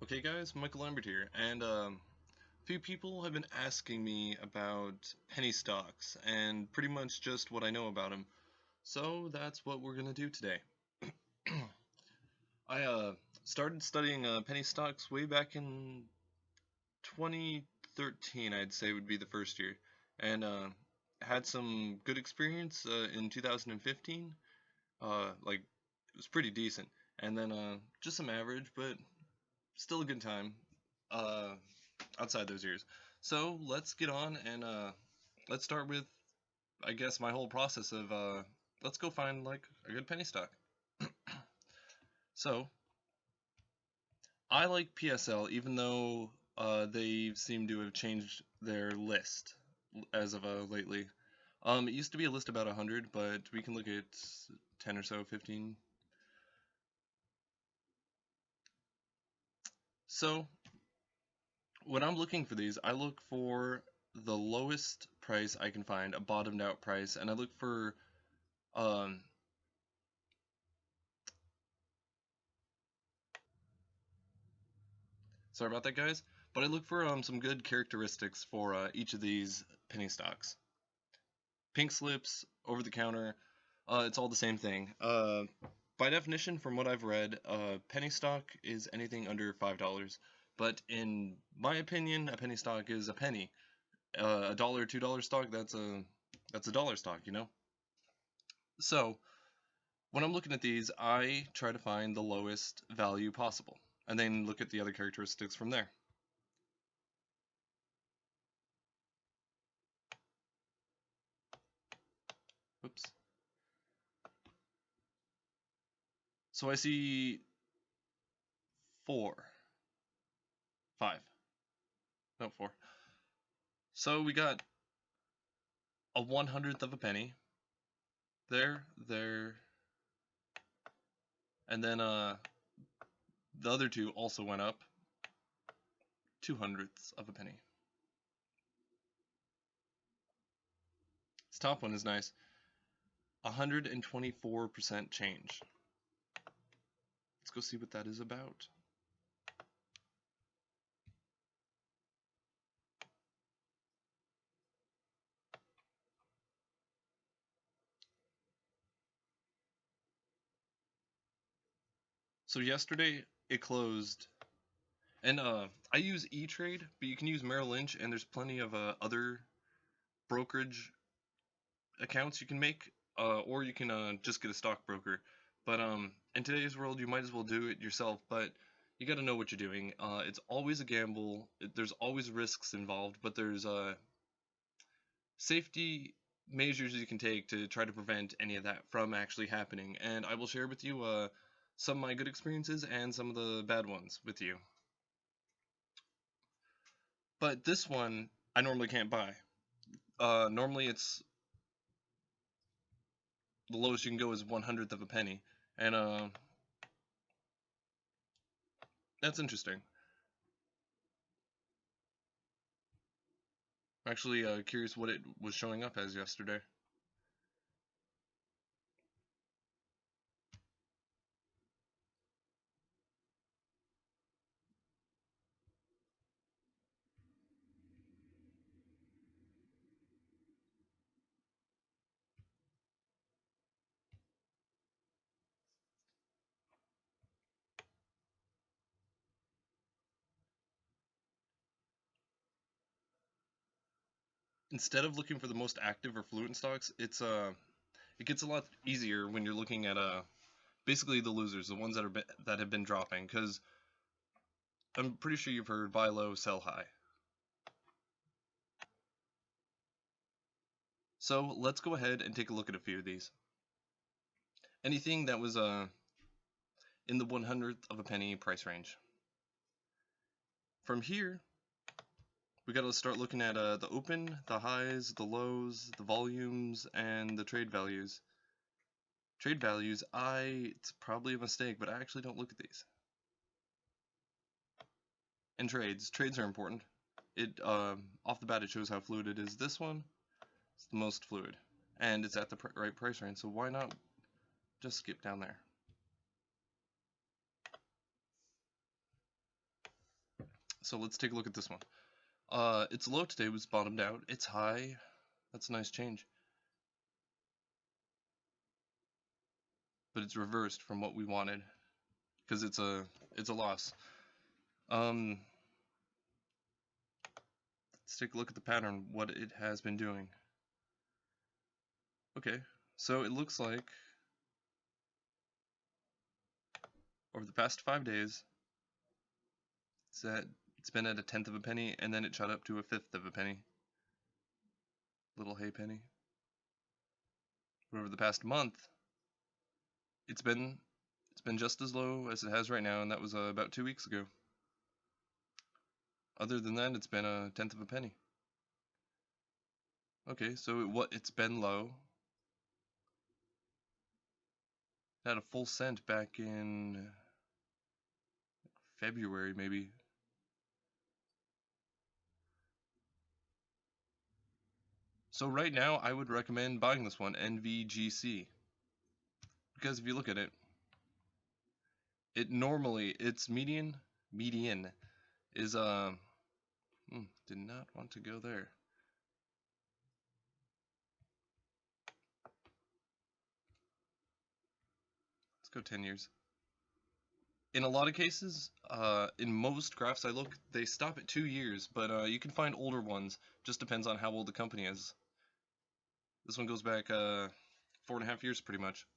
Okay guys, Michael Lambert here, and a few people have been asking me about penny stocks and pretty much just what I know about them. So that's what we're gonna do today. I started studying penny stocks way back in 2013, I'd say would be the first year, and had some good experience in 2015. Like it was pretty decent, and then just some average, but still a good time. Uh, Outside those years. So let's get on and let's start with I guess my whole process of let's go find like a good penny stock. So I like PSL even though they seem to have changed their list as of lately. It used to be a list about 100, but we can look at 10 or so, 15. So when I'm looking for these, I look for the lowest price I can find, a bottomed out price, and I look for um, sorry about that, guys. But I look for some good characteristics for each of these penny stocks. Pink slips, over the counter, it's all the same thing. By definition, from what I've read, penny stock is anything under $5. But in my opinion, a penny stock is a penny. A dollar, $2 stock, that's a dollar stock, you know. So when I'm looking at these, I try to find the lowest value possible, and then look at the other characteristics from there. Oops. So I see four, five, no, four. So we got a 1/100th of a penny there, and then the other two also went up 2/100ths of a penny. This top one is nice, 124% change. Let's go see what that is about. So yesterday it closed, and I use E-Trade, but you can use Merrill Lynch, and there's plenty of other brokerage accounts you can make, or you can just get a stockbroker. But in today's world, you might as well do it yourself. But you got to know what you're doing. It's always a gamble. There's always risks involved, but there's safety measures you can take to try to prevent any of that from actually happening. And I will share with you some of my good experiences and some of the bad ones with you. But this one I normally can't buy. Normally it's the lowest you can go is 1/100th of a penny, and that's interesting. I'm actually curious what it was showing up as yesterday. Instead of looking for the most active or fluent stocks, it gets a lot easier when you're looking at basically the losers, the ones that have been dropping, because I'm pretty sure you've heard buy low, sell high. So let's go ahead and take a look at a few of these. Anything that was in the 1/100th of a penny price range. From here, we gotta start looking at the open, the highs, the lows, the volumes, and the trade values. Trade values, it's probably a mistake, but I actually don't look at these. And trades are important. It off the bat it shows how fluid it is. This one, it's the most fluid, and it's at the right price range. So why not just skip down there? So let's take a look at this one. Its low today was bottomed out. It's high. That's a nice change. But it's reversed from what we wanted because it's a loss. Let's take a look at the pattern, what it has been doing. Okay, so it looks like over the past 5 days, it's been at 1/10 of a penny, and then it shot up to 1/5 of a penny. Little hay penny. But over the past month, it's been just as low as it has right now, and that was about 2 weeks ago. Other than that, it's been 1/10 of a penny. Okay, so it's been low. It had a full cent back in February, maybe. So right now, I would recommend buying this one, NVGC. Because if you look at it, its median is did not want to go there. Let's go 10 years. In a lot of cases, in most graphs I look, they stop at 2 years, but you can find older ones. Just depends on how old the company is. This one goes back 4.5 years pretty much.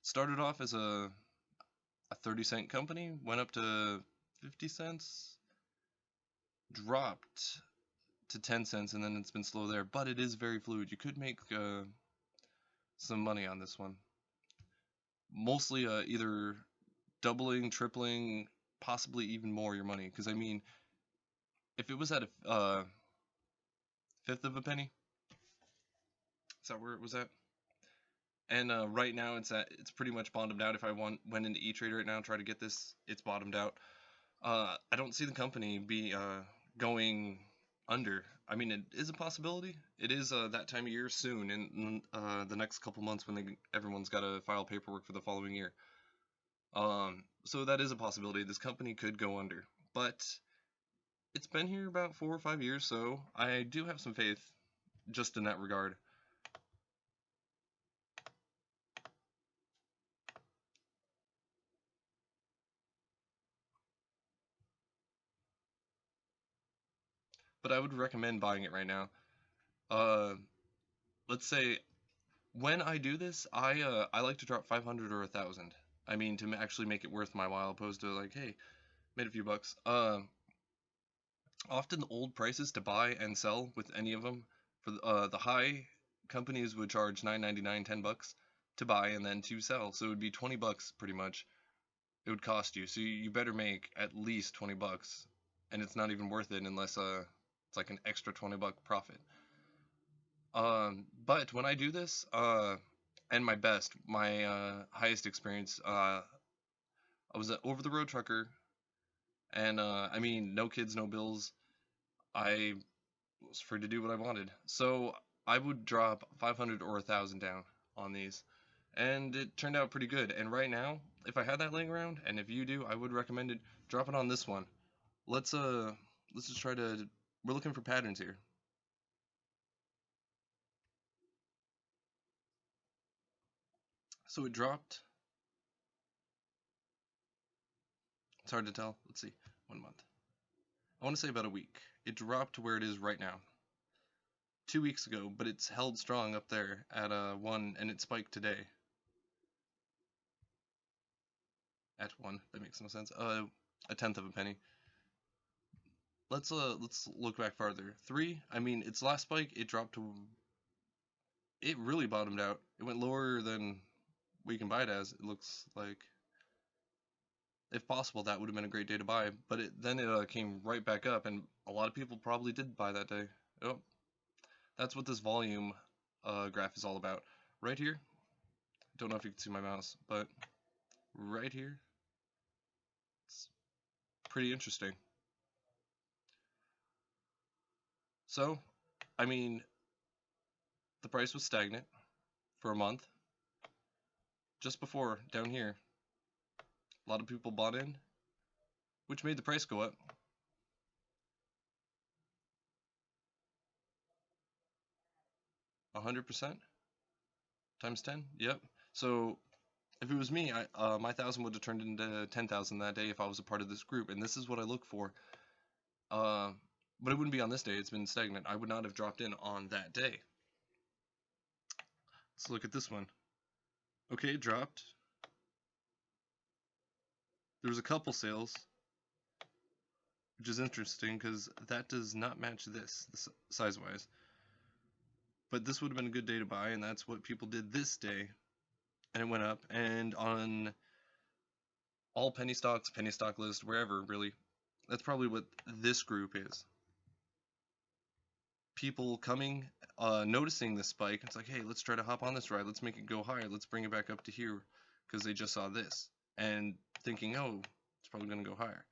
Started off as a 30-cent company, went up to 50 cents, dropped to 10 cents, and then it's been slow there. But it is very fluid. You could make some money on this one. Mostly either doubling, tripling, possibly even more your money. Because I mean, if it was at a 1/5 of a penny, is that where it was at? And right now it's pretty much bottomed out. If I went into E-Trade right now and try to get this, it's bottomed out. I don't see the company going under. I mean, it is a possibility. It is that time of year soon, in the next couple months when everyone's got to file paperwork for the following year. So that is a possibility. This company could go under, but it's been here about 4 or 5 years, so I do have some faith just in that regard. But I would recommend buying it right now. Let's say when I do this, I like to drop 500 or 1,000. I mean, to actually make it worth my while, opposed to like, hey, made a few bucks. Often the old prices to buy and sell with any of them, for the high companies would charge $9.99, $10 to buy and then to sell. So it would be 20 bucks pretty much. It would cost you. So you better make at least 20 bucks, and it's not even worth it unless it's like an extra 20-buck profit. But when I do this, and my highest experience, I was an over-the-road trucker, and I mean, no kids, no bills. I was free to do what I wanted. So I would drop 500 or 1,000 down on these, and it turned out pretty good. And right now, if I had that laying around, and if you do, I would recommend it. Drop it on this one. Let's just try to. We're looking for patterns here. So it dropped. It's hard to tell. Let's see. 1 month. I want to say about a week. It dropped to where it is right now. 2 weeks ago, but it's held strong up there at 1, and it spiked today. At 1, that makes no sense. 1/10 of a penny. Let's look back farther. 3, I mean, its last spike, it dropped to. It really bottomed out. It went lower than we can buy it as. It looks like. If possible, that would have been a great day to buy. But then it came right back up, and a lot of people probably did buy that day. Oh, that's what this volume graph is all about. Right here, don't know if you can see my mouse, but right here, it's pretty interesting. So, I mean, the price was stagnant for a month. Just before, down here, a lot of people bought in, which made the price go up. 100% times 10. Yep. So if it was me, my 1,000 would have turned into 10,000 that day if I was a part of this group. And this is what I look for. But it wouldn't be on this day. It's been stagnant. I would not have dropped in on that day. Let's look at this one. Okay, it dropped. There was a couple sales, which is interesting because that does not match this size-wise. But this would have been a good day to buy, and that's what people did this day. And it went up, and on all penny stocks, penny stock list, wherever really, that's probably what this group is. People coming, noticing this spike, it's like, hey, let's try to hop on this ride, let's make it go higher, let's bring it back up to here, because they just saw this, and thinking, oh, it's probably going to go higher.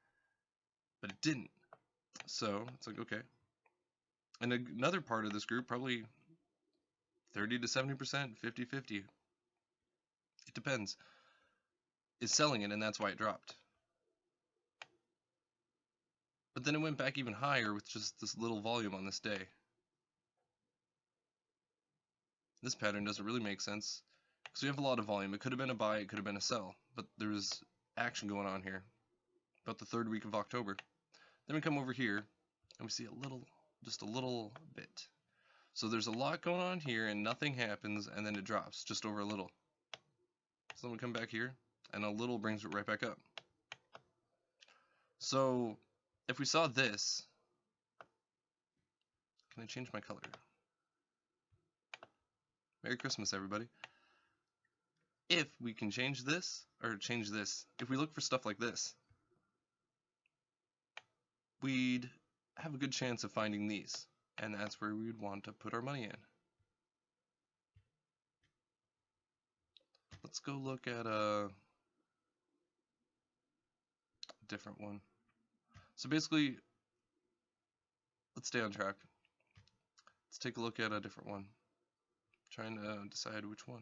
But it didn't. So, it's like, okay. And another part of this group, probably 30 to 70%, 50-50, it depends, is selling it, and that's why it dropped. But then it went back even higher with just this little volume on this day. This pattern doesn't really make sense, because we have a lot of volume. It could have been a buy, it could have been a sell, but there was action going on here about the 3rd week of October. Then we come over here, and we see just a little bit. So there's a lot going on here, and nothing happens, and then it drops just over a little. So then we come back here, and a little brings it right back up. So if we saw this, can I change my color? Merry Christmas, everybody. If we can change this, if we look for stuff like this, we'd have a good chance of finding these, and that's where we would want to put our money in. Let's go look at a different one. So basically, let's stay on track. Let's take a look at a different one. Trying to decide which one.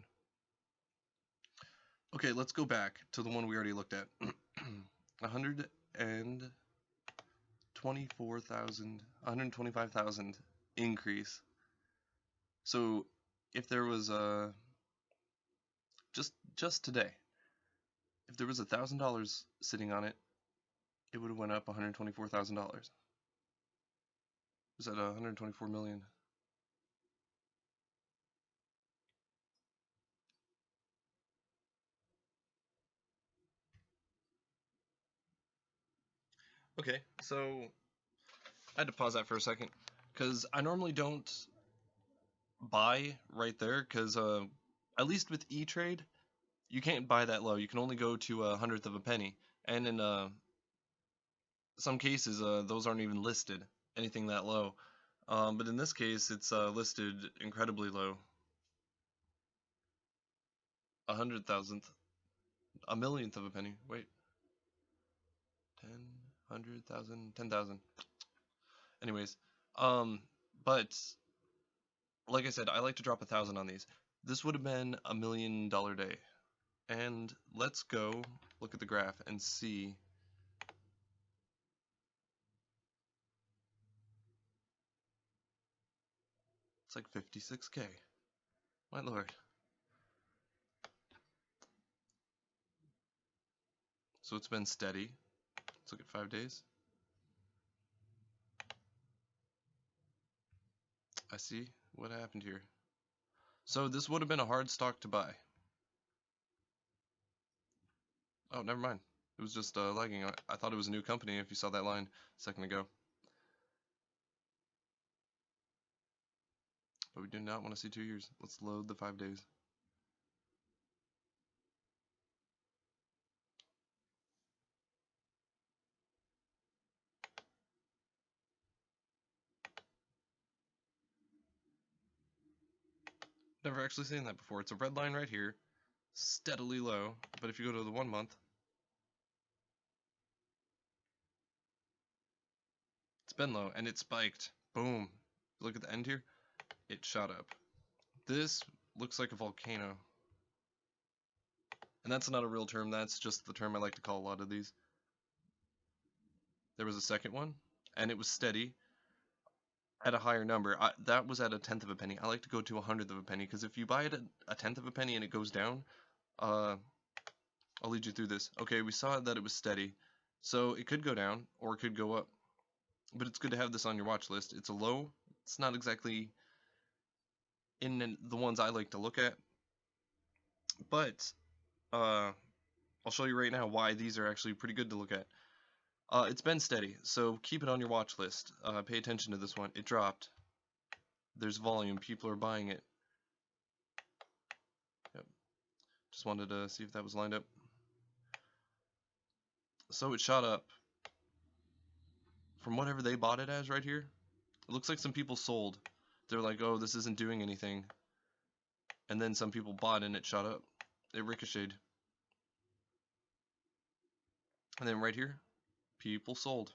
Okay, let's go back to the one we already looked at. 125,000 increase. So if there was a just today, if there was $1,000 sitting on it, it would have went up $124,000. Was that 124 million? Okay, so I had to pause that for a second because I normally don't buy right there because at least with E-Trade, you can't buy that low. You can only go to 1/100th of a penny, and in some cases those aren't even listed anything that low. But in this case, it's listed incredibly low. 100,000th, a millionth of a penny. Wait, 10, 100,000, 10,000. Anyways, but like I said, I like to drop 1,000 on these. This would have been $1 million day. And let's go look at the graph and see. It's like 56K. My lord. So it's been steady. Let's look at 5 days. I see what happened here. So this would have been a hard stock to buy. Oh, never mind. It was just lagging. I thought it was a new company if you saw that line a second ago. But we do not want to see 2 years. Let's load the 5 days. Never actually seen that before. It's a red line right here, steadily low, but if you go to the 1 month, it's been low, and it spiked. Boom. Look at the end here. It shot up. This looks like a volcano. And that's not a real term, that's just the term I like to call a lot of these. There was a second one, and it was steady. at a higher number. That was at a tenth of a penny. I like to go to a hundredth of a penny, because if you buy it at a tenth of a penny and it goes down, I'll lead you through this. Okay, we saw that it was steady, so it could go down or it could go up. But it's good to have this on your watch list. It's a low. It's not exactly in the ones I like to look at, but I'll show you right now why these are actually pretty good to look at. It's been steady, so keep it on your watch list. Pay attention to this one. It dropped. There's volume. People are buying it. Yep. Just wanted to see if that was lined up. So it shot up from whatever they bought it as right here. It looks like some people sold. They're like, oh, this isn't doing anything. And then some people bought and it shot up. It ricocheted. And then right here, people sold.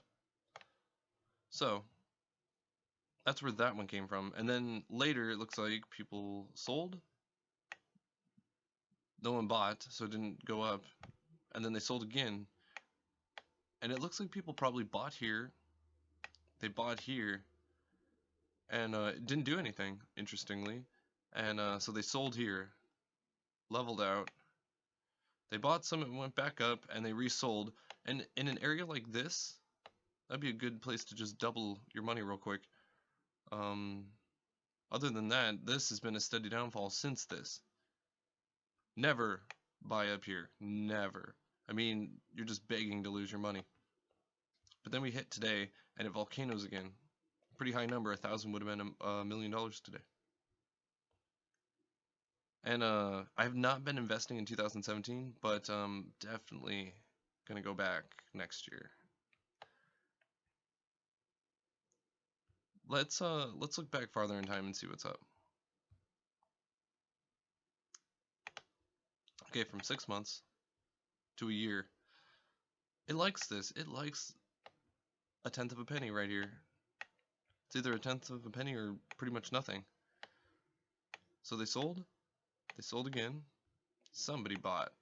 So that's where that one came from. And then later, it looks like people sold. No one bought, so it didn't go up. And then they sold again. And it looks like people probably bought here. They bought here. And it didn't do anything, interestingly. And so they sold here. Leveled out. They bought some, it went back up, and they resold. And in an area like this, that'd be a good place to just double your money real quick. Other than that, this has been a steady downfall since this. Never buy up here. Never. I mean, you're just begging to lose your money. But then we hit today, and it volcanoes again. Pretty high number. 1,000 would have been $1 million today. And I have not been investing in 2017, but definitely gonna go back next year. Let's look back farther in time and see what's up. Okay, from 6 months to a year. It likes this. It likes a tenth of a penny right here. It's either a tenth of a penny or pretty much nothing. So they sold again, somebody bought,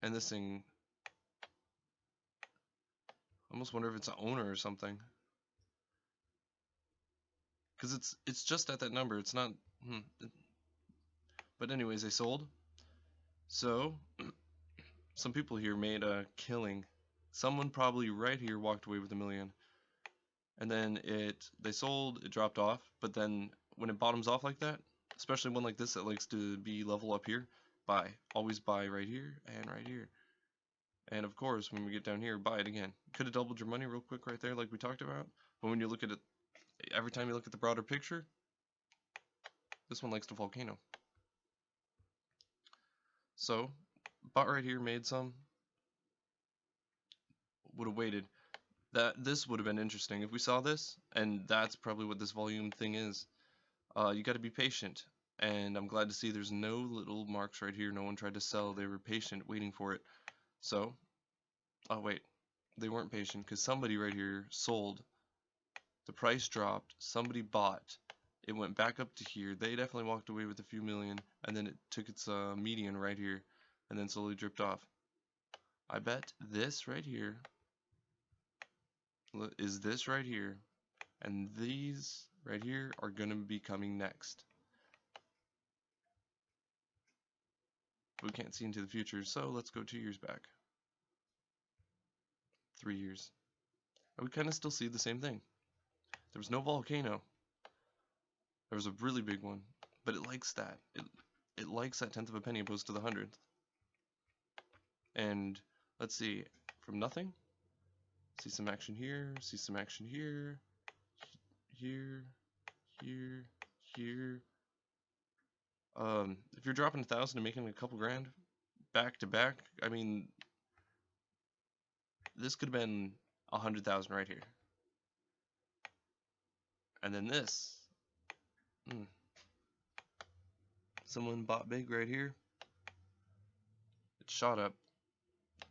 and this thing, I almost wonder if it's an owner or something, because it's just at that number. It's not, but anyways, they sold. So some people here made a killing. Someone probably right here walked away with $1 million, and then they sold, it dropped off. But then when it bottoms off like that, especially one like this that likes to be level up here, buy. Always buy right here and right here. And of course, when we get down here, buy it again. Could have doubled your money real quick right there like we talked about. But when you look at it, every time you look at the broader picture, this one likes the volcano. So, bought right here, made some. Would have waited. This would have been interesting if we saw this, and that's probably what this volume thing is. You got to be patient, and I'm glad to see there's no little marks right here. No one tried to sell. They were patient, waiting for it. So, oh wait, they weren't patient because somebody right here sold. The price dropped. Somebody bought. It went back up to here. They definitely walked away with a few million, and then it took its median right here, and then slowly dripped off. I bet this right here is this right here, and these right here are going to be coming next. We can't see into the future, so let's go 2 years back. 3 years. And we kind of still see the same thing. There was no volcano. There was a really big one, but it likes that. It likes that tenth of a penny opposed to the hundredth. And let's see, from nothing, see some action here, see some action here, here, here, here. If you're dropping 1,000 and making a couple grand back to back, I mean, this could have been 100,000 right here. And then this, someone bought big right here. It shot up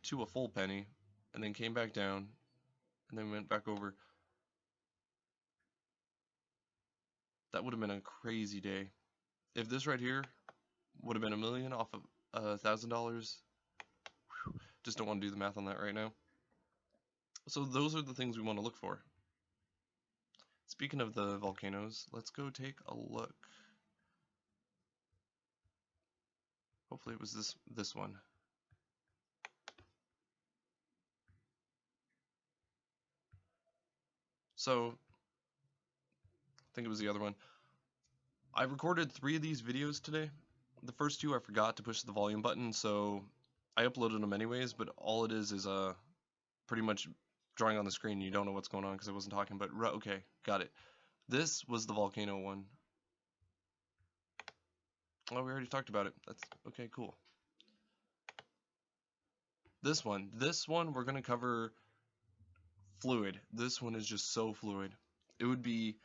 to a full penny, and then came back down, and then went back over. That would have been a crazy day. If this right here would have been $1 million off of $1,000, just don't want to do the math on that right now. So those are the things we want to look for. Speaking of the volcanoes, let's go take a look. Hopefully it was this one. So, I think it was the other one. I recorded 3 of these videos today. The first 2 I forgot to push the volume button, so I uploaded them anyways, but all it is pretty much drawing on the screen. You don't know what's going on because I wasn't talking, but okay, got it. This was the volcano one. Oh, we already talked about it. That's okay, cool. This one we're gonna cover fluid. This one is just so fluid. It would be,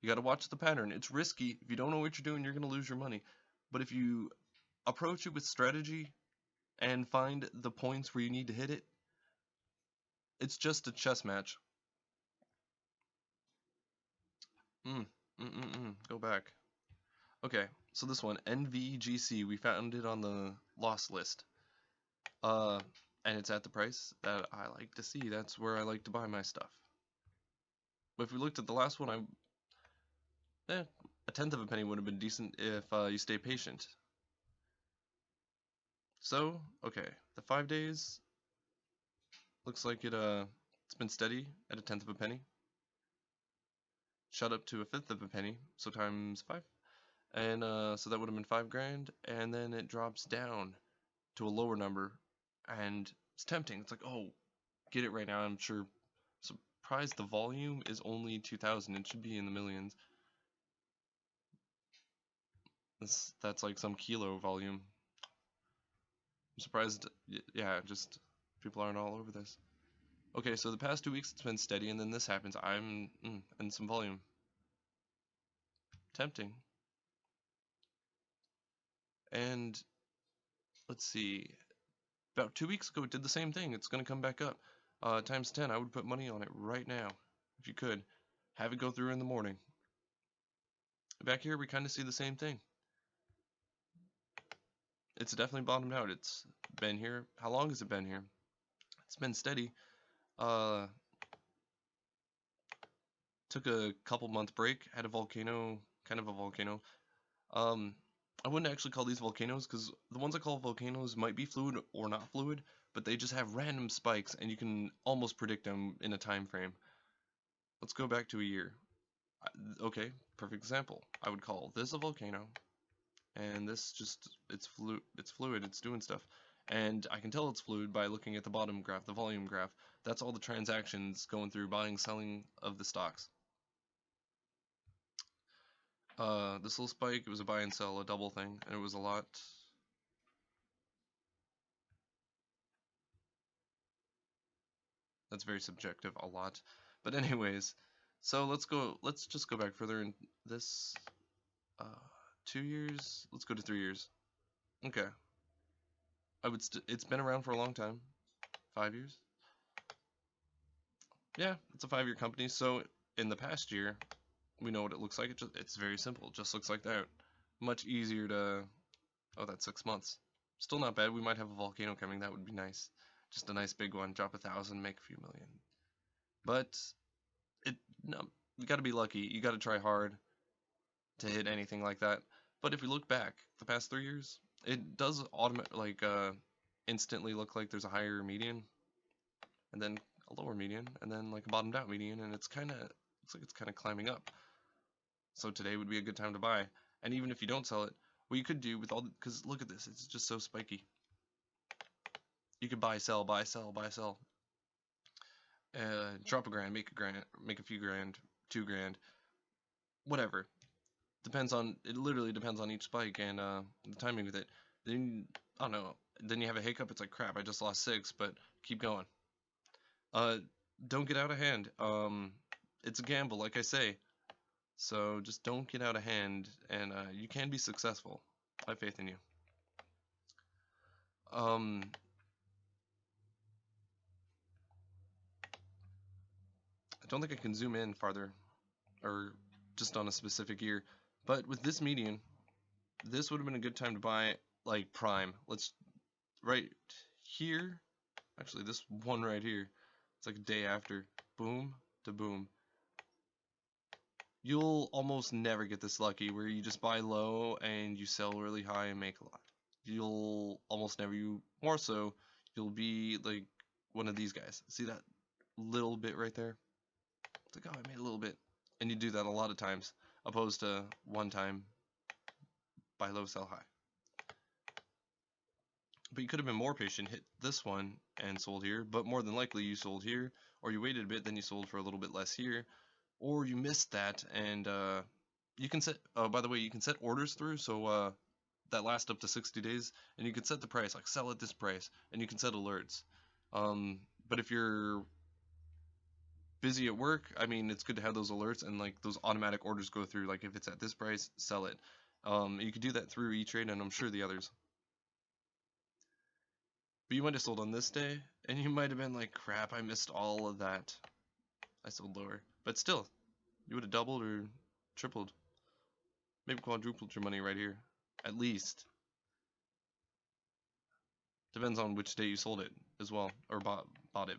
you gotta watch the pattern. It's risky. If you don't know what you're doing, you're gonna lose your money. But if you approach it with strategy and find the points where you need to hit it, it's just a chess match. Go back. Okay, so this one, NVGC, we found it on the loss list. And it's at the price that I like to see. That's where I like to buy my stuff. But if we looked at the last one, a tenth of a penny would have been decent if you stay patient. So, okay, the 5 days looks like it's been steady at a tenth of a penny. Shot up to a fifth of a penny, so times 5. And so that would have been 5 grand, and then it drops down to a lower number, and it's tempting. It's like, oh, get it right now. I'm sure. Surprised the volume is only 2,000. It should be in the millions. That's like some kilo volume. I'm surprised. Yeah, just people aren't all over this. Okay, so the past 2 weeks it's been steady, and then this happens. And some volume. Tempting. And let's see. About 2 weeks ago, it did the same thing. It's going to come back up. Times 10. I would put money on it right now, if you could. Have it go through in the morning. Back here, we kind of see the same thing. It's definitely bottomed out. It's been here. How long has it been here? It's been steady. Took a couple month break. Had a volcano, kind of a volcano. I wouldn't actually call these volcanoes because the ones I call volcanoes might be fluid or not fluid, but they just have random spikes and you can almost predict them in a time frame. Let's go back to a year. Okay, perfect example. I would call this a volcano, and this it's fluid, it's doing stuff. And I can tell it's fluid by looking at the bottom graph, the volume graph. That's all the transactions going through buying, selling of the stocks. This little spike, it was a buy and sell, a double thing, and it was a lot. That's very subjective, a lot. But anyways, so let's just go back further in this 2 years. Let's go to 3 years. Okay. It's been around for a long time. 5 years? Yeah, it's a 5-year company. So in the past year, we know what it looks like. It's very simple. It just looks like that. Much easier to. Oh, that's 6 months. Still not bad. We might have a volcano coming. That would be nice. Just a nice big one. Drop 1,000, make a few million. But no, you got to be lucky. You got to try hard to hit anything like that. But if we look back the past 3 years, it does instantly look like there's a higher median, and then a lower median, and then like a bottomed out median, and looks like it's kind of climbing up. So today would be a good time to buy. And even if you don't sell it, what you could do with because look at this, it's just so spiky. You could buy, sell, buy, sell, buy, sell. Drop a grand, make a few grand, 2 grand, whatever. It literally depends on each spike and the timing with it. Then, I don't know, then you have a hiccup, it's like crap, I just lost 6, but keep going. Don't get out of hand. It's a gamble, like I say. So just don't get out of hand, and you can be successful. I have faith in you. I don't think I can zoom in farther, or just on a specific year. But with this median, this would have been a good time to buy, like, prime. Right here, actually this one right here, it's like a day after, boom to boom. You'll almost never get this lucky where you just buy low and you sell really high and make a lot. You'll almost never, you more so, you'll be like one of these guys. See that little bit right there? It's like, oh, I made a little bit. And you do that a lot of times, opposed to one time, buy low, sell high. But you could have been more patient, hit this one and sold here, but more than likely you sold here, or you waited a bit, then you sold for a little bit less here, or you missed that, and you can set, by the way, you can set orders through, so that last up to 60 days, and you can set the price, like sell at this price, and you can set alerts. But if you're busy at work, I mean, it's good to have those alerts and like those automatic orders go through, like if it's at this price, sell it. You could do that through E-Trade, and I'm sure the others. But you might have sold on this day, and you might have been like, crap, I missed all of that. I sold lower. But still, you would have doubled or tripled. Maybe quadrupled your money right here. At least. Depends on which day you sold it as well, or bought it.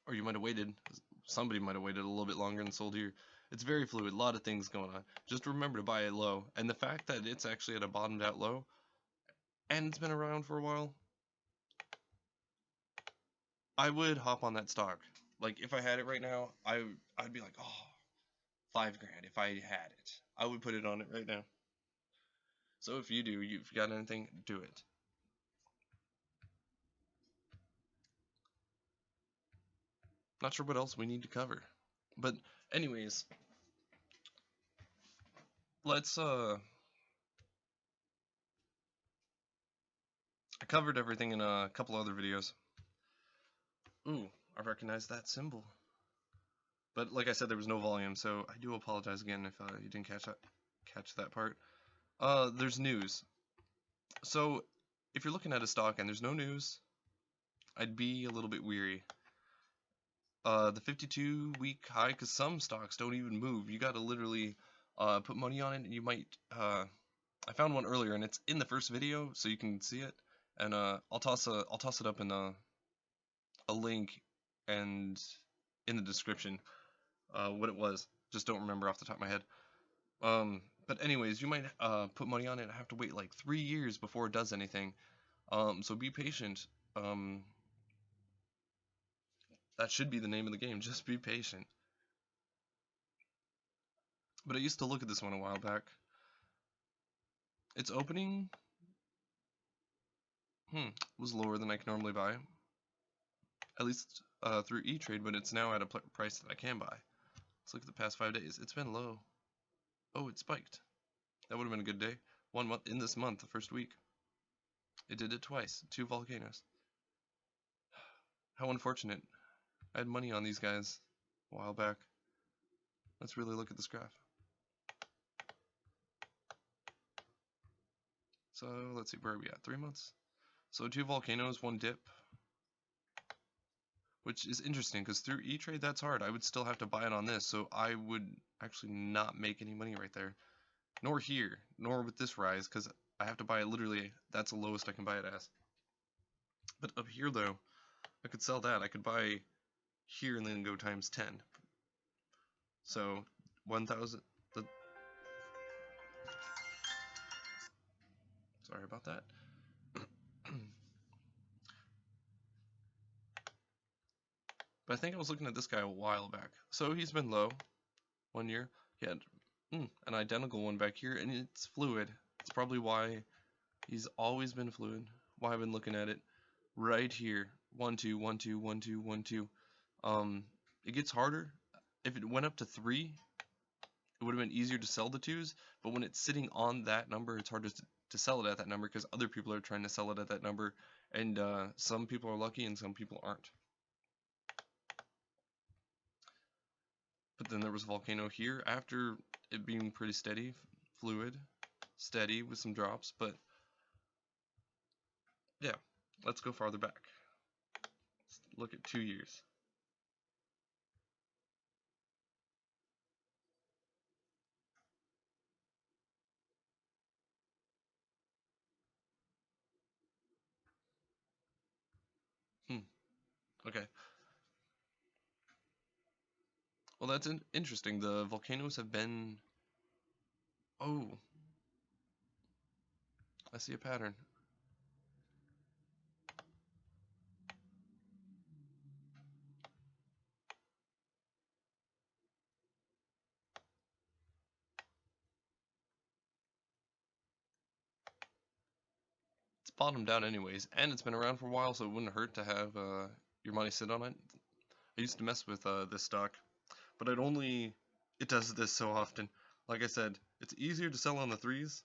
Or you might have waited. Somebody might have waited a little bit longer and sold here. It's very fluid, a lot of things going on. Just remember to buy it low. And the fact that it's actually at a bottomed out low, and it's been around for a while, I would hop on that stock. Like if I had it right now, I'd be like, oh, $5 grand if I had it. I would put it on it right now. So if you do, you've got anything, do it. Not sure what else we need to cover. But anyways, let's I covered everything in a couple other videos. Ooh, I recognize that symbol. But like I said, there was no volume, so I do apologize again if you didn't catch that part. There's news. So if you're looking at a stock and there's no news, I'd be a little bit weary. The 52-week high, because some stocks don't even move. You gotta literally put money on it, and you might. I found one earlier, and it's in the first video, so you can see it. And I'll toss it up in a link and in the description what it was. Just don't remember off the top of my head. But anyways, you might put money on it and have to wait like 3 years before it does anything. So be patient. That should be the name of the game. Just be patient. But I used to look at this one a while back. Its opening was lower than I can normally buy. At least through E-Trade, but it's now at a price that I can buy. Let's look at the past 5 days. It's been low. Oh, it spiked. That would have been a good day. 1 month in this month, the first week. It did it twice. 2 volcanoes. How unfortunate. I had money on these guys a while back. Let's really look at this graph. So let's see, where are we at? 3 months. So 2 volcanoes, 1 dip. Which is interesting because through E-Trade that's hard. I would still have to buy it on this, so I would actually not make any money right there. Nor here, nor with this rise, because I have to buy it literally, that's the lowest I can buy it as. But up here though, I could sell that. I could buy here and then go times 10. So 1,000. Sorry about that. But I think I was looking at this guy a while back. So he's been low 1 year. He had an identical one back here, and it's fluid. It's probably why he's always been fluid. Why I've been looking at it right here. 1, 2, 1, 2, 1, 2, 1, 2. It gets harder. If it went up to 3, it would have been easier to sell the 2s, but when it's sitting on that number, it's hard to sell it at that number because other people are trying to sell it at that number, and some people are lucky and some people aren't. But then there was a volcano here after it being pretty steady, fluid, steady with some drops, but yeah, let's go farther back. Let's look at 2 years. Okay. Well, that's interesting. The volcanoes have been. Oh, I see a pattern. It's bottomed out anyways, and it's been around for a while, so it wouldn't hurt to have your money sit on it. I used to mess with this stock, but it does this so often. Like I said, it's easier to sell on the threes.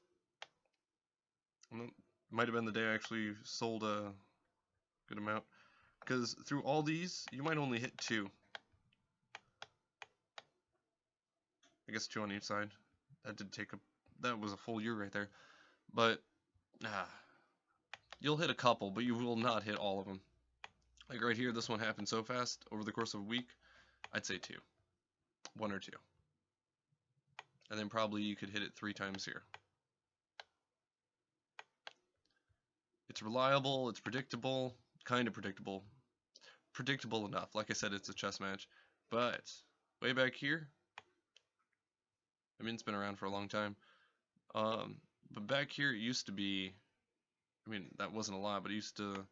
Might have been the day I actually sold a good amount, because through all these, you might only hit two. I guess two on each side. That was a full year right there. But you'll hit a couple, but you will not hit all of them. Like right here, this one happened so fast over the course of a week. I'd say two, one or two, and then probably you could hit it 3 times here. It's reliable, it's predictable, kind of predictable. Predictable enough. Like I said, it's a chess match. But way back here, I mean, it's been around for a long time. But back here, it used to be, I mean, that wasn't a lot, but it used to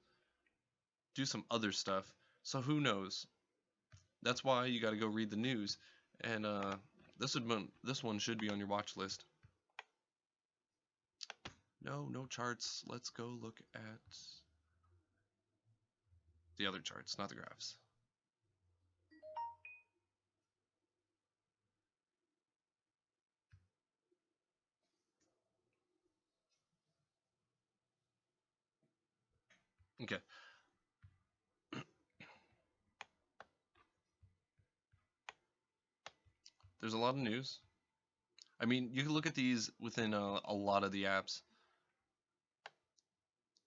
do some other stuff. So who knows? That's why you got to go read the news. And this one should be on your watch list. No charts. Let's go look at the other charts, not the graphs. Okay. There's a lot of news. I mean, you can look at these within a lot of the apps.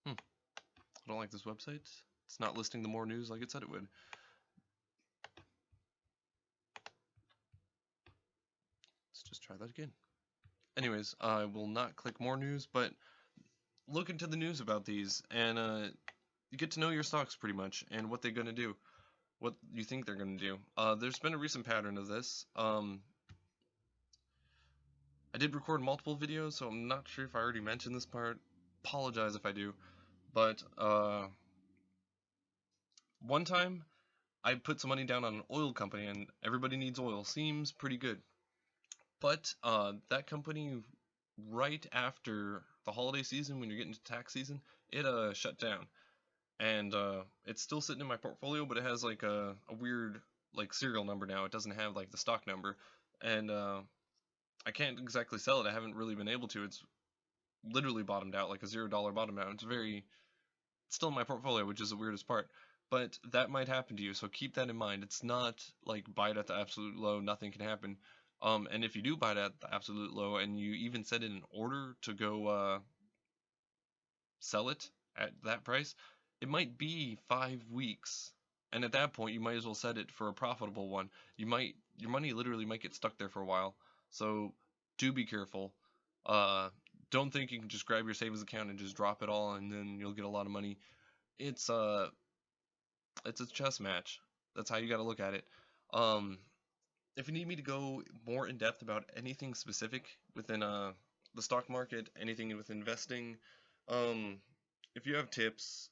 I don't like this website. It's not listing the more news like it said it would. Let's just try that again. Anyways, I will not click more news, but look into the news about these, and you get to know your stocks pretty much, and what they're going to do, what you think they're going to do. There's been a recent pattern of this. I did record multiple videos, so I'm not sure if I already mentioned this part. Apologize if I do. But one time, I put some money down on an oil company, and everybody needs oil. Seems pretty good. But that company, right after the holiday season, when you're getting to tax season, it shut down. And it's still sitting in my portfolio, but it has like a weird like serial number now. It doesn't have like the stock number, and I can't exactly sell it. I haven't really been able to. It's literally bottomed out, like a $0 bottom out. It's still in my portfolio, which is the weirdest part. But that might happen to you, so keep that in mind. It's not like buy it at the absolute low, nothing can happen. And if you do buy it at the absolute low, and you even set in an order to go sell it at that price, it might be 5 weeks. And at that point, you might as well set it for a profitable one. Your money literally might get stuck there for a while. So do be careful. Don't think you can just grab your savings account and just drop it all and then you'll get a lot of money. It's a chess match. That's how you got to look at it. If you need me to go more in depth about anything specific within the stock market, anything with investing, if you have tips,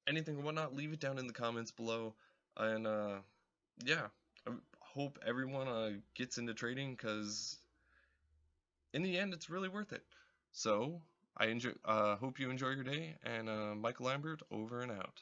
anything or whatnot, leave it down in the comments below. And yeah, I hope everyone gets into trading because in the end, it's really worth it. So I hope you enjoy your day. And Michael Lambert over and out.